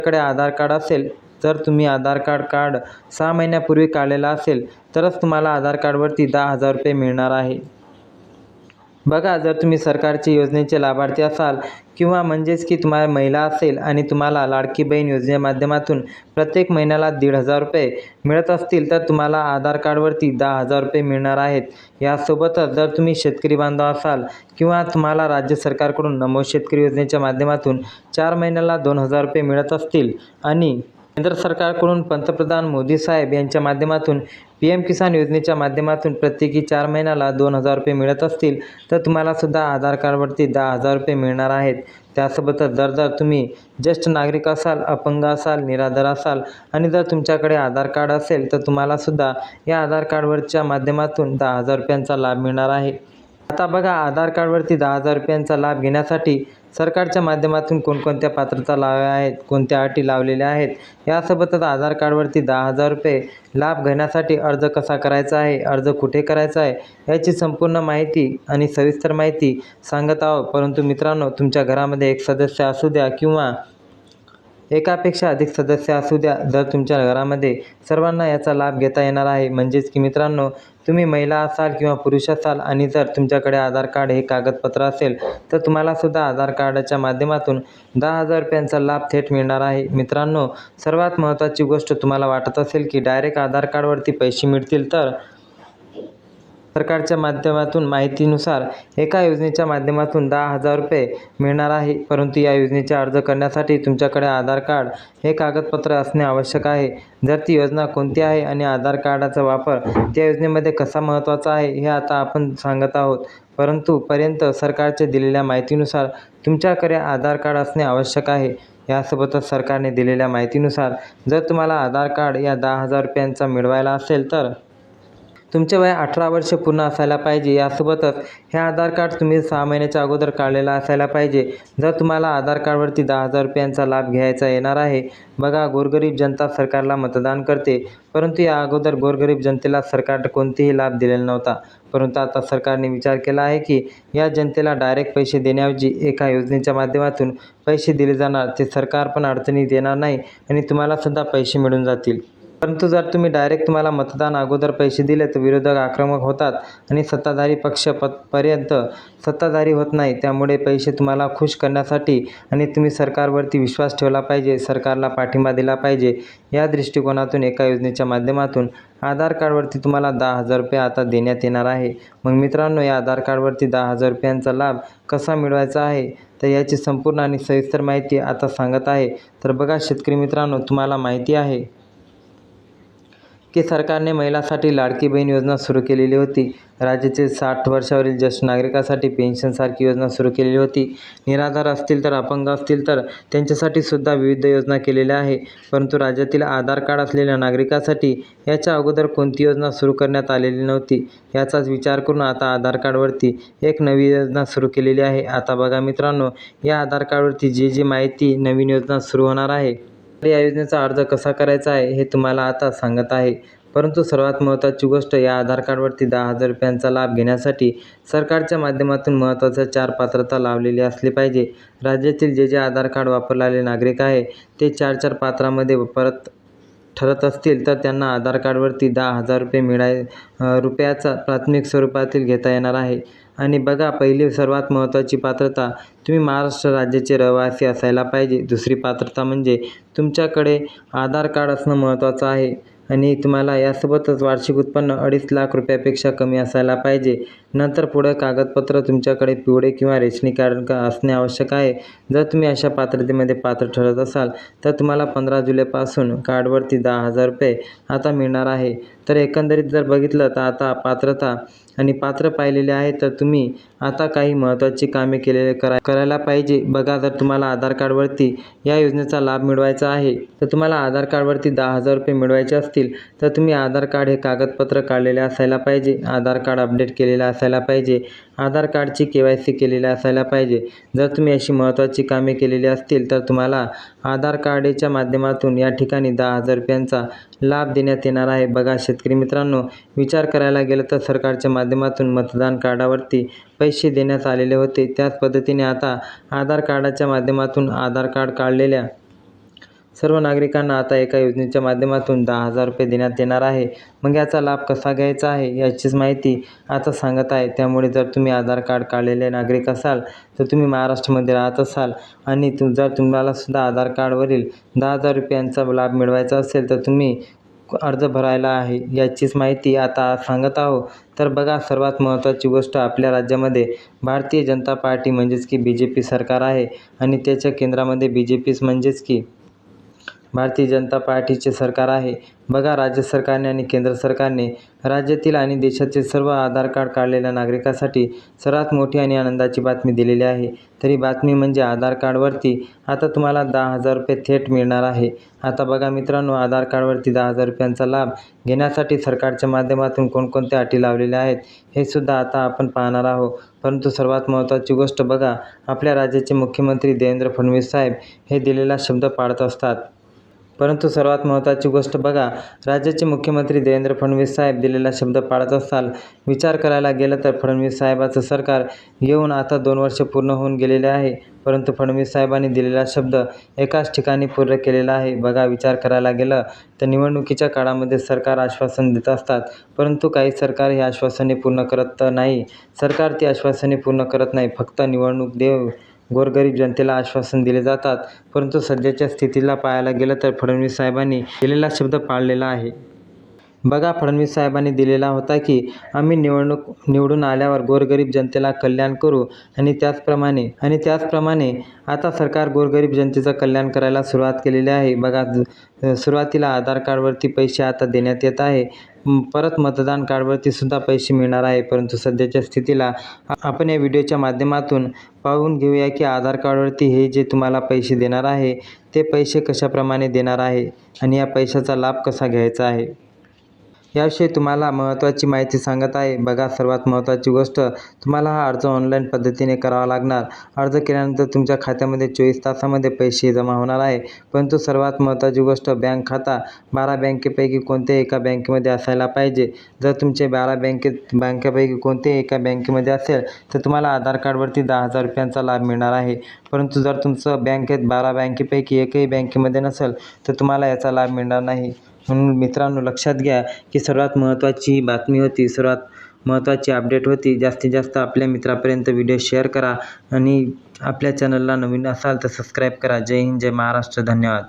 कडे आधार कार्ड असेल, जर तुम्ही आधार कार्ड 6 महिन्यापूर्वी काढलेला असेल तरच तुम्हाला आधार कार्डवरती 10,000 रुपये मिळणार आहे. बघा, जर तुम्ही सरकारच्या योजनेचे लाभार्थी असाल किंवा म्हणजेच की तुम्हाला महिला असेल आणि तुम्हाला लाडकी बहीण योजनेच्या माध्यमातून प्रत्येक महिन्याला 1,500 रुपये मिळत असतील तर तुम्हाला आधार कार्डवरती 10,000 रुपये मिळणार आहेत. यासोबतच जर तुम्ही शेतकरी बांधव असाल किंवा तुम्हाला राज्य सरकारकडून नमो शेतकरी योजनेच्या माध्यमातून 4 महिन्याला 2,000 रुपये मिळत असतील आणि केंद्र सरकारकडून पंतप्रधान मोदी साहेब यांच्या माध्यमातून PM किसान योजनेच्या माध्यमातून प्रत्येकी 4 महिन्याला 2,000 रुपये मिळत असतील तर तुम्हाला सुद्धा आधार कार्डवरती 10,000 रुपये मिळणार आहेत. त्यासोबतच जर तुम्ही ज्येष्ठ नागरिक असाल, अपंग असाल, निराधार असाल आणि जर तुमच्याकडे आधार कार्ड असेल तर तुम्हाला सुद्धा या आधार कार्डवरच्या माध्यमातून 10,000 रुपयांचा लाभ मिळणार आहे. आता बघा, आधार कार्डवरती 10,000 रुपयांचा लाभ घेण्यासाठी सरकारच्या माध्यमातून कोणकोणत्या पात्रता लावल्या आहेत, कोणत्या अटी लावलेल्या आहेत, यासोबतच आधार कार्डवरती 10,000 रुपये लाभ घेण्यासाठी अर्ज कसा करायचा आहे, अर्ज कुठे करायचा आहे, याची संपूर्ण माहिती आणि सविस्तर माहिती सांगत आहोत. परंतु मित्रांनो, तुमच्या घरामध्ये एक सदस्य असू द्या किंवा एकापेक्षा अधिक सदस्य असू द्या, जर तुमच्या घरामध्ये सर्वांना याचा लाभ घेता येणार आहे. म्हणजेच की मित्रांनो, तुम्ही महिला असाल किंवा पुरुष असाल आणि जर तुमच्याकडे आधार कार्ड हे कागदपत्र असेल तर तुम्हाला सुद्धा आधार कार्डाच्या माध्यमातून 10,000 रुपयांचा लाभ थेट मिळणार आहे. मित्रांनो, सर्वात महत्त्वाची गोष्ट तुम्हाला वाटत असेल की डायरेक्ट आधार कार्डवरती पैसे मिळतील, तर सरकारच्या माध्यमातून माहितीनुसार एका योजनेच्या माध्यमातून 10,000 रुपये मिळणार आहे. परंतु या योजनेचा अर्ज करण्यासाठी तुमच्याकडे आधार कार्ड हे कागदपत्र असणे आवश्यक आहे. जर ती योजना कोणती आहे आणि आधार कार्डाचा वापर त्या योजनेमध्ये कसा महत्त्वाचा आहे हे आता आपण सांगत आहोत. परंतु सरकारच्या दिलेल्या माहितीनुसार तुमच्याकडे आधार कार्ड असणे आवश्यक आहे. यासोबतच सरकारने दिलेल्या माहितीनुसार जर तुम्हाला आधार कार्ड या 10,000 रुपयांचा मिळवायला असेल तर तुमचे वय 18 वर्ष पूर्ण असायला पाहिजे. यासोबतच हे आधार कार्ड तुम्ही 6 महिन्याच्या अगोदर काढलेला असायला पाहिजे. जर तुम्हाला आधार कार्डवरती 10,000 रुपयांचा लाभ घ्यायचा येणार आहे. बघा, गोरगरीब जनता सरकारला मतदान करते, परंतु या अगोदर गोरगरीब जनतेला सरकारने कोणतेही लाभ दिलेला नव्हता. परंतु आता सरकारने विचार केला आहे की या जनतेला डायरेक्ट पैसे देण्याऐवजी एका योजनेच्या माध्यमातून पैसे दिले जाणार. ते सरकार पण अडचणीत येणार नाही आणि तुम्हाला सुद्धा पैसे मिळून जातील. परंतु जर तुम्ही डायरेक्ट तुम्हाला मतदान अगोदर पैसे दिले तर विरोधक आक्रमक होतात आणि सत्ताधारी पक्ष पर्यंत सत्ताधारी होत नाही. त्यामुळे पैसे तुम्हाला खुश करण्यासाठी आणि तुम्ही सरकारवरती विश्वास ठेवला पाहिजे, सरकारला पाठिंबा दिला पाहिजे, या दृष्टिकोनातून एका योजनेच्या माध्यमातून आधार कार्डवरती तुम्हाला 10,000 रुपये आता देण्यात येणार आहे. मग मित्रांनो, या आधार कार्डवरती 10,000 रुपयांचा लाभ कसा मिळवायचा आहे तर याची संपूर्ण आणि सविस्तर माहिती आता सांगत आहे. तर बघा शेतकरी मित्रांनो, तुम्हाला माहिती आहे की सरकारने महिलांसाठी लाडकी बहीण योजना सुरू केलेली होती. राज्यातील 60 वर्षावरील ज्येष्ठ नागरिकांसाठी पेन्शनसारखी योजना सुरू केलेली होती. निराधार असतील तर अपंग असतील तर त्यांच्यासाठी सुद्धा विविध योजना केलेल्या आहे. परंतु राज्यातील आधार कार्ड असलेल्या नागरिकांसाठी याच्या अगोदर कोणती योजना सुरू करण्यात आलेली नव्हती. याचाच विचार करून आता आधार कार्डवरती एक नवी योजना सुरू केलेली आहे. आता बघा मित्रांनो, या आधार कार्डवरती जी माहिती नवीन योजना सुरू होणार आहे, या योजनेचा अर्ज कसा करायचा आहे हे तुम्हाला आता सांगत आहे. परंतु सर्वात महत्त्वाची गोष्ट, या आधार कार्डवरती 10,000 रुपयांचा लाभ घेण्यासाठी सरकारच्या माध्यमातून महत्त्वाच्या 4 पात्रता लावलेली असली पाहिजे. राज्यातील जे आधार कार्ड वापरलेले नागरिक आहे ते 4 पात्रामध्ये ठरत असतील तर त्यांना आधार कार्डवरती 10,000 रुपये रुपयाचा प्राथमिक स्वरूपातील घेता येणार आहे. आणि बघा, पहिली सर्वात महत्त्वाची पात्रता, तुम्ही महाराष्ट्र राज्याचे रहिवासी असायला पाहिजे. दुसरी पात्रता म्हणजे तुमच्याकडे आधार कार्ड असणं महत्त्वाचं आहे आणि तुम्हाला यासोबतच वार्षिक उत्पन्न 2.5 लाख रुपयापेक्षा कमी असायला पाहिजे. नंतर पुढे कागदपत्र तुमच्याकडे पिवळे किंवा रेशनिंग कार्ड असणे आवश्यक आहे. जर तुम्ही अशा पात्रतेमध्ये पात्र ठरत असाल तर तुम्हाला 15 जुलैपासून कार्डवरती 10,000 रुपये आता मिळणार आहे. तर एकंदरीत जर बघितलं तर आता पात्रता आणि पात्र पाहिलेले आहे तर तुम्ही आता काही महत्त्वाची कामे करायला पाहिजे. बघा, जर तुम्हाला आधार कार्डवरती या योजनेचा लाभ मिळवायचा आहे तर तुम्हाला आधार कार्डवरती 10,000 रुपये मिळवायचे असतील तर तुम्ही आधार कार्ड हे कागदपत्र काढलेले असायला पाहिजे, आधार कार्ड अपडेट केलेले असायला पाहिजे, आधार कार्डची KYC केलेली असायला पाहिजे. जर तुम्ही अशी महत्त्वाची कामे केलेली असतील तर तुम्हाला आधार कार्डच्या माध्यमातून या ठिकाणी 10,000 रुपयांचा लाभ देण्यात येणार आहे. बघा शेतकरी मित्रांनो, विचार करायला गेलं तर सरकारच्या माध्यमातून मतदान कार्डावरती पैसे देण्यात आलेले होते. त्याच पद्धतीने आता आधार कार्डाच्या माध्यमातून आधार कार्ड काढलेल्या सर्व नागरिकांना आता एका योजनेच्या माध्यमातून 10,000 रुपये देण्यात येणार आहे. मग याचा लाभ कसा घ्यायचा आहे याचीच माहिती आता सांगत आहे. त्यामुळे जर तुम्ही आधार कार्ड काढलेले नागरिक असाल, तर तुम्ही महाराष्ट्रामध्ये राहत असाल आणि जर तुम्हाला सुद्धा आधार कार्डवरील 10,000 रुपयांचा लाभ मिळवायचा असेल, तर तुम्ही अर्ज भरायला आहे याचीच माहिती आता सांगत आहोत. तर बघा, सर्वात महत्त्वाची गोष्ट, आपल्या राज्यामध्ये भारतीय जनता पार्टी म्हणजेच की BJP सरकार आहे आणि त्याच्या केंद्रामध्ये BJPच म्हणजेच की भारतीय जनता पार्टीचे सरकार आहे. बघा, राज्य सरकारने आणि केंद्र सरकारने राज्यातील आणि देशातील सर्व आधार कार्ड काढलेल्या नागरिकांसाठी सर्वात मोठी आणि आनंदाची बातमी दिलेली आहे. तरी बातमी म्हणजे आधार कार्डवरती आता तुम्हाला 10,000 रुपये थेट मिळणार आहे. आता बघा मित्रांनो, आधार कार्डवरती 10,000 रुपयांचा लाभ घेण्यासाठी सरकारच्या माध्यमातून कोणकोणत्या अटी लावलेल्या आहेत हे सुद्धा आता आपण पाहणार आहोत. परंतु सर्वात महत्त्वाची गोष्ट बघा, आपल्या राज्याचे मुख्यमंत्री देवेंद्र फडणवीस साहेब हे दिलेला शब्द पाळत असतात. परंतु सर्वात महत्त्वाची गोष्ट बघा, राज्याचे मुख्यमंत्री देवेंद्र फडणवीस साहेब दिलेला शब्द पाळत असताल. विचार करायला गेलं तर फडणवीस साहेबाचं सरकार येऊन आता 2 वर्ष पूर्ण होऊन गेलेले आहे. परंतु फडणवीस साहेबांनी दिलेला शब्द एकाच ठिकाणी पूर्ण केलेला आहे. बघा, विचार करायला गेलं तर निवडणुकीच्या काळामध्ये सरकार आश्वासन देत असतात, परंतु काही सरकार ही आश्वासने पूर्ण करत नाही. सरकार ती आश्वासने पूर्ण करत नाही, फक्त निवडणूक देव गोरगरीब जनतेला आश्वासन दिले जातात. परंतु सध्याच्या स्थितीला पाहायला गेलं तर फडणवीस साहेबांनी दिलेला शब्द पाळलेला आहे. बघा, फडणवीस साहेबांनी दिलेला होता की आम्ही निवडून आल्यावर गोरगरीब जनतेला कल्याण करू आणि त्याचप्रमाणे आता सरकार गोरगरीब जनतेचं कल्याण करायला सुरुवात केलेली आहे. बघा, सुरुवातीला आधार कार्डवरती पैसे आता देण्यात येत आहे. परत मतदान कार्डवरती सुद्धा पैसे मिळणार आहे. परंतु सध्याच्या स्थितीला आपण या व्हिडिओच्या माध्यमातून पाहून घेऊया की आधार कार्डवरती हे जे तुम्हाला पैसे देणार आहे ते पैसे कशाप्रमाणे देणार आहे आणि या पैशाचा लाभ कसा घ्यायचा आहे याविषयी तुम्हाला महत्त्वाची माहिती सांगत आहे. बघा, सर्वात महत्त्वाची गोष्ट, तुम्हाला हा अर्ज ऑनलाईन पद्धतीने करावा लागणार. अर्ज केल्यानंतर तुमच्या खात्यामध्ये 24 तासामध्ये पैसे जमा होणार आहे. परंतु सर्वात महत्त्वाची गोष्ट, बँक खाता 12 बँकेपैकी कोणत्याही एका बँकेमध्ये असायला पाहिजे. जर तुमचे 12 बँकेपैकी कोणत्याही एका बँकेमध्ये असेल तर तुम्हाला आधार कार्डवरती 10,000 रुपयांचा लाभ मिळणार आहे. परंतु जर तुमचं 12 बँकेपैकी एकही बँकेमध्ये नसेल तर तुम्हाला याचा लाभ मिळणार नाही. म्हणून मित्रांनो, लक्षात घ्या की सर्वात महत्त्वाची बातमी होती, सर्वात महत्त्वाची अपडेट होती. जास्तीत जास्त आपल्या मित्रापर्यंत व्हिडिओ शेअर करा आणि आपल्या चॅनलला नवीन असाल तर सबस्क्राईब करा. जय हिंद, जय महाराष्ट्र. धन्यवाद.